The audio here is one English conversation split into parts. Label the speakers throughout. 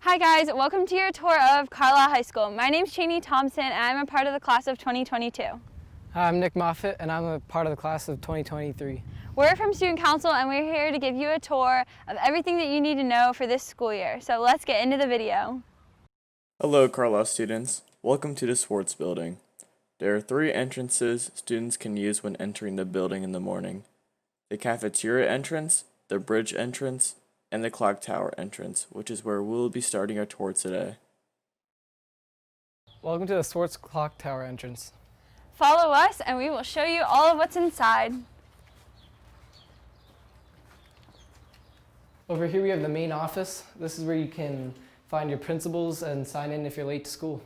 Speaker 1: Hi guys, welcome to your tour of Carlisle High School. My name's Cheney Thompson and I'm a part of the class of 2022.
Speaker 2: Hi, I'm Nick Moffitt and I'm a part of the class of 2023.
Speaker 1: We're from Student Council and we're here to give you a tour of everything that you need to know for this school year. So let's get into the video.
Speaker 3: Hello Carlisle students, welcome to the Swartz Building. There are 3 entrances students can use when entering the building in the morning. The cafeteria entrance, the bridge entrance, and the clock tower entrance, which is where we'll be starting our tour today.
Speaker 2: Welcome to the Swartz Clock Tower entrance.
Speaker 1: Follow us and we will show you all of what's inside.
Speaker 2: Over here we have the main office. This is where you can find your principals and sign in if you're late to school.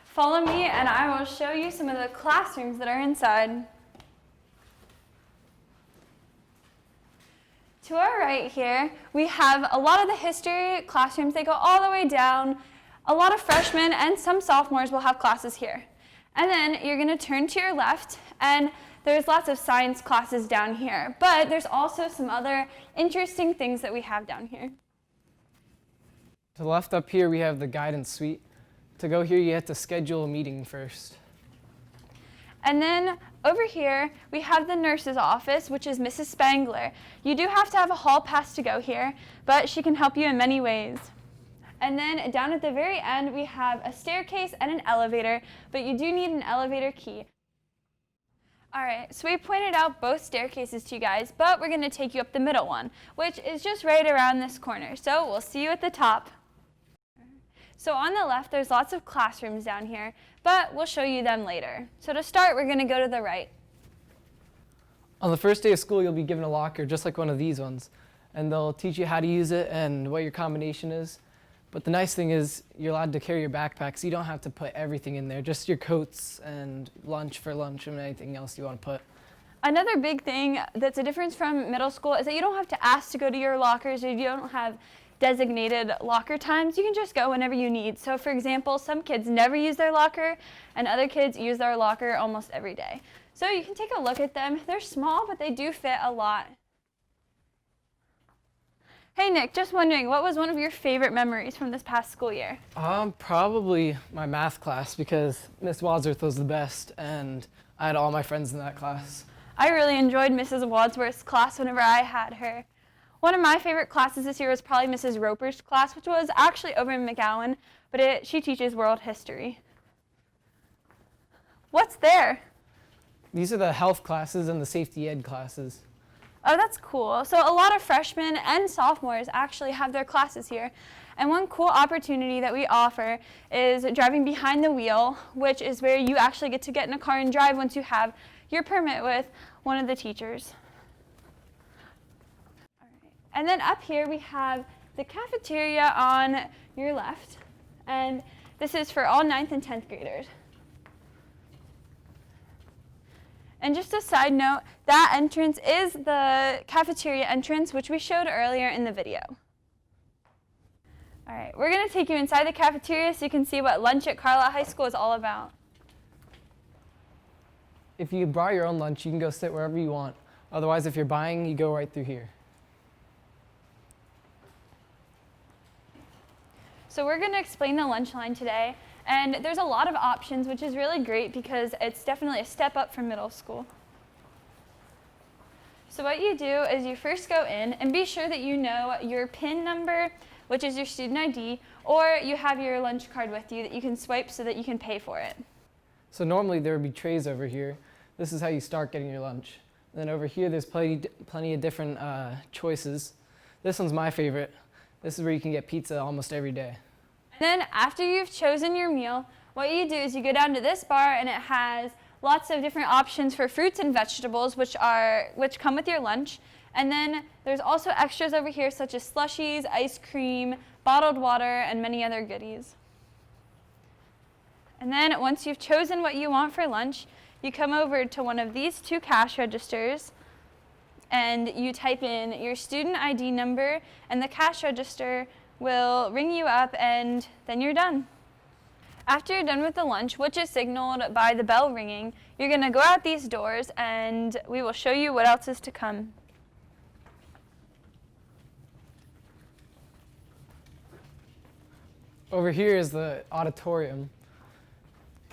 Speaker 1: Follow me and I will show you some of the classrooms that are inside. To our right here, we have a lot of the history classrooms. They go all the way down. A lot of freshmen and some sophomores will have classes here. And then you're going to turn to your left, and there's lots of science classes down here. But there's also some other interesting things that we have down here.
Speaker 2: To the left up here we have the guidance suite. To go here you have to schedule a meeting first.
Speaker 1: And then over here, we have the nurse's office, which is Mrs. Spangler. You do have to have a hall pass to go here, but she can help you in many ways. And then down at the very end, we have a staircase and an elevator, but you do need an elevator key. All right, so we pointed out both staircases to you guys, but we're going to take you up the middle one, which is just right around this corner. So we'll see you at the top. So on the left, there's lots of classrooms down here, but we'll show you them later. So to start, we're going to go to the right.
Speaker 2: On the first day of school you'll be given a locker just like one of these ones, and they'll teach you how to use it and what your combination is. But the nice thing is you're allowed to carry your backpack, so you don't have to put everything in there, just your coats and lunch for lunch and anything else you want to put.
Speaker 1: Another big thing that's a difference from middle school is that you don't have to ask to go to your lockers, or you don't have designated locker times. You can just go whenever you need. So for example, some kids never use their locker and other kids use their locker almost every day. So you can take a look at them. They're small, but they do fit a lot. Hey Nick, just wondering, what was one of your favorite memories from this past school year?
Speaker 2: Probably my math class, because Miss Wadsworth was the best and I had all my friends in that class.
Speaker 1: I really enjoyed Mrs. Wadsworth's class whenever I had her. One of my favorite classes this year was probably Mrs. Roper's class, which was actually over in McGowan, but she teaches world history. What's there?
Speaker 2: These are the health classes and the safety ed classes.
Speaker 1: Oh, that's cool. So a lot of freshmen and sophomores actually have their classes here. And one cool opportunity that we offer is driving behind the wheel, which is where you actually get to get in a car and drive once you have your permit with one of the teachers. And then up here we have the cafeteria on your left, and this is for all 9th and 10th graders. And just a side note, that entrance is the cafeteria entrance, which we showed earlier in the video. All right, we're going to take you inside the cafeteria so you can see what lunch at Carlisle High School is all about.
Speaker 2: If you brought your own lunch, you can go sit wherever you want. Otherwise, if you're buying, you go right through here.
Speaker 1: So we're going to explain the lunch line today, and there's a lot of options, which is really great because it's definitely a step up from middle school. So what you do is you first go in and be sure that you know your PIN number, which is your student ID, or you have your lunch card with you that you can swipe so that you can pay for it.
Speaker 2: So normally there would be trays over here. This is how you start getting your lunch. And then over here there's plenty of different choices. This one's my favorite. This is where you can get pizza almost every day.
Speaker 1: And then after you've chosen your meal, what you do is you go down to this bar and it has lots of different options for fruits and vegetables which come with your lunch. And then there's also extras over here such as slushies, ice cream, bottled water, and many other goodies. And then once you've chosen what you want for lunch, you come over to one of these 2 cash registers and you type in your student ID number, and the cash register will ring you up, and then you're done. After you're done with the lunch, which is signaled by the bell ringing, you're going to go out these doors and we will show you what else is to come.
Speaker 2: Over here is the auditorium.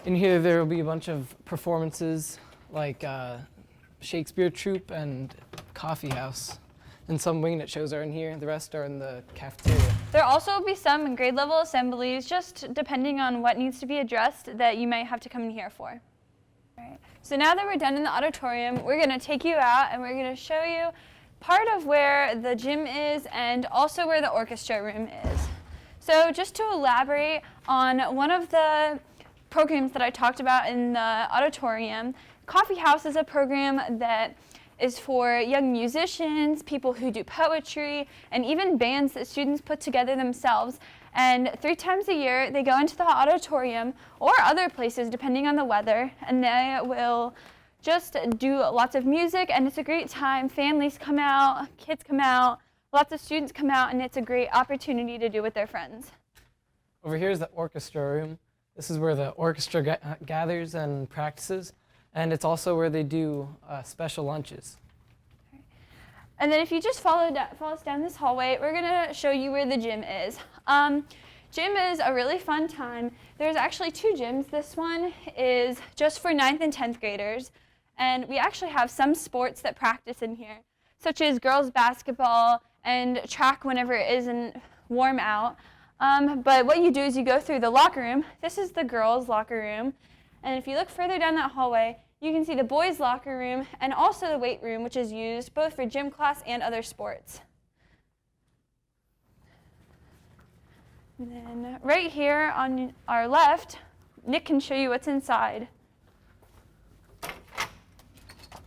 Speaker 2: In here there will be a bunch of performances like Shakespeare troupe and coffee house. And some winged shows are in here. The rest are in the cafeteria.
Speaker 1: There also will be some grade level assemblies, just depending on what needs to be addressed, that you might have to come in here for. All right. So now that we're done in the auditorium, we're going to take you out and we're going to show you part of where the gym is and also where the orchestra room is. So just to elaborate on one of the programs that I talked about in the auditorium, Coffee House is a program that is for young musicians, people who do poetry, and even bands that students put together themselves. And 3 times a year, they go into the auditorium or other places, depending on the weather, and they will just do lots of music, and it's a great time. Families come out, kids come out, lots of students come out, and it's a great opportunity to do with their friends.
Speaker 2: Over here is the orchestra room. This is where the orchestra gathers and practices, and it's also where they do special lunches.
Speaker 1: And then if you just follow us down this hallway, we're going to show you where the gym is. Gym is a really fun time. There's actually 2 gyms. This one is just for 9th and 10th graders, and we actually have some sports that practice in here, such as girls basketball and track whenever it isn't warm out. But what you do is you go through the locker room. This is the girls' locker room. And if you look further down that hallway, you can see the boys' locker room and also the weight room, which is used both for gym class and other sports. And then right here on our left, Nick can show you what's inside.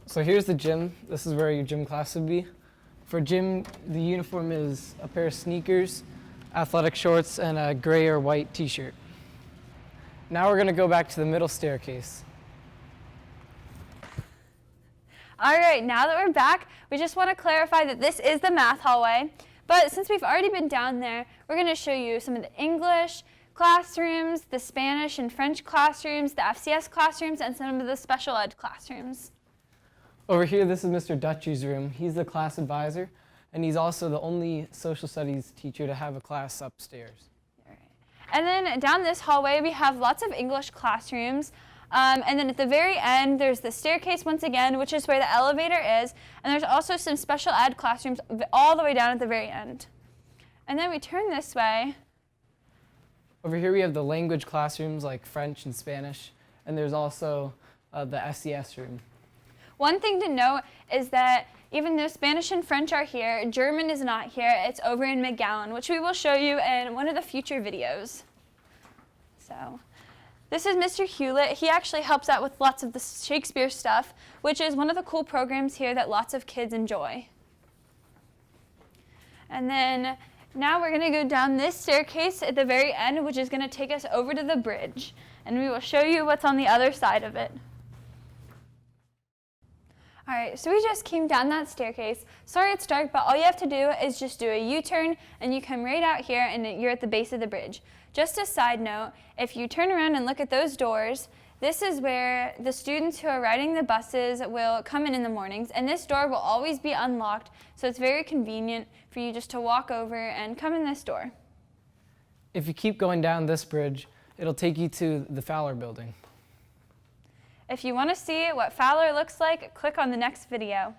Speaker 2: So here's the gym. This is where your gym class would be. For gym, the uniform is a pair of sneakers, athletic shorts, and a gray or white t-shirt. Now we're going to go back to the middle staircase.
Speaker 1: All right, now that we're back, we just want to clarify that this is the math hallway. But since we've already been down there, we're going to show you some of the English classrooms, the Spanish and French classrooms, the FCS classrooms, and some of the special ed classrooms.
Speaker 2: Over here, this is Mr. Dutchy's room. He's the class advisor, and he's also the only social studies teacher to have a class upstairs.
Speaker 1: All right. And then down this hallway, we have lots of English classrooms. And then at the very end, there's the staircase once again, which is where the elevator is. And there's also some special ed classrooms all the way down at the very end. And then we turn this way.
Speaker 2: Over here, we have the language classrooms like French and Spanish. And there's also the SES room.
Speaker 1: One thing to note is that even though Spanish and French are here, German is not here. It's over in McGowan, which we will show you in one of the future videos. So this is Mr. Hewlett. He actually helps out with lots of the Shakespeare stuff, which is one of the cool programs here that lots of kids enjoy. And then now we're going to go down this staircase at the very end, which is going to take us over to the bridge. And we will show you what's on the other side of it. All right, so we just came down that staircase. Sorry it's dark, but all you have to do is just do a U-turn and you come right out here and you're at the base of the bridge. Just a side note, if you turn around and look at those doors, this is where the students who are riding the buses will come in the mornings, and this door will always be unlocked, so it's very convenient for you just to walk over and come in this door.
Speaker 2: If you keep going down this bridge, it'll take you to the Fowler Building.
Speaker 1: If you want to see what Fowler looks like, click on the next video.